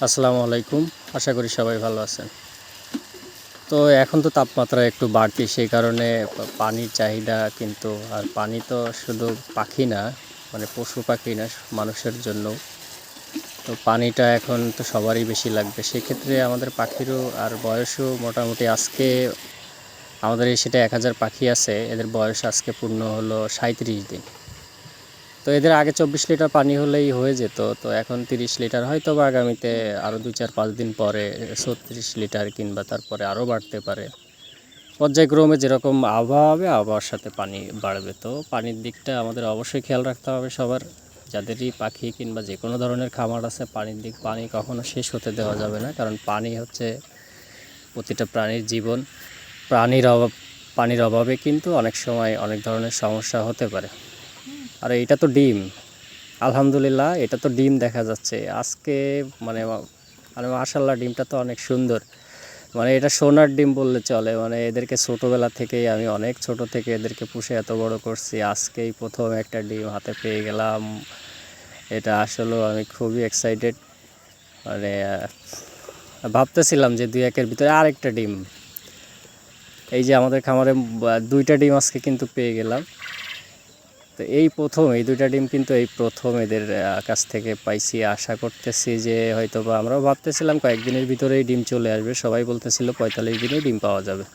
আসসালামু আলাইকুম। আশা করি সবাই ভালো আছেন। তো এখন তো তাপমাত্রা একটু বাড়তি, সেই কারণে পানির চাহিদা কিন্তু, আর পানি তো শুধু পাখি না, মানে পশু পাখি না, মানুষের জন্য। তো পানিটা এখন তো সবারই বেশি লাগবে। সেক্ষেত্রে আমাদের পাখিরও আর বয়সও মোটামুটি আজকে আমাদের এই সেটা 1000 পাখি আছে, এদের বয়স আজকে পূর্ণ হলো 37 দিন। তো এদের আগে 24 লিটার পানি হলেই হয়ে যেত, তো এখন 30 লিটার, হয়তো বা আগামীতে আরও 2-4-5 দিন পরে 36 লিটার কিংবা তারপরে আরও বাড়তে পারে। পর্যায়ক্রমে যেরকম আবহাওয়া হবে, আবহাওয়ার সাথে পানি বাড়বে। তো পানির দিকটা আমাদের অবশ্যই খেয়াল রাখতে হবে সবার, যাদেরই পাখি কিংবা যে কোনো ধরনের খামার আছে। পানি কখনো শেষ হতে দেওয়া যাবে না, কারণ পানি হচ্ছে প্রতিটা প্রাণীর জীবন। পানির অভাবে কিন্তু অনেক সময় অনেক ধরনের সমস্যা হতে পারে। আর এটা তো ডিম, আলহামদুলিল্লাহ, এটা তো ডিম দেখা যাচ্ছে আজকে। মানে মানে মাশাআল্লাহ, ডিমটা তো অনেক সুন্দর। মানে এটা সোনার ডিম বললে চলে। মানে এদেরকে ছোটোবেলা থেকেই আমি অনেক ছোট থেকে এদেরকে পুষে এত বড় করছি, আজকেই প্রথম একটা ডিম হাতে পেয়ে গেলাম। এটা আসলেও আমি খুবই এক্সাইটেড। মানে ভাবতেছিলাম যে 2-1-এর ভিতরে আরেকটা ডিম। এই যে আমাদের খামারে 2টা ডিম আজকে কিন্তু পেয়ে গেলাম। তো এই প্রথম এই 2টা ডিম কিন্তু এই প্রথম এদের কাছ থেকে পাইছি। আশা করতেছি যে হয়তো বা, আমরাও ভাবতেছিলাম কয়েকদিনের ভিতরেই ডিম চলে আসবে, সবাই বলতেছিল 45 দিনেই ডিম পাওয়া যাবে।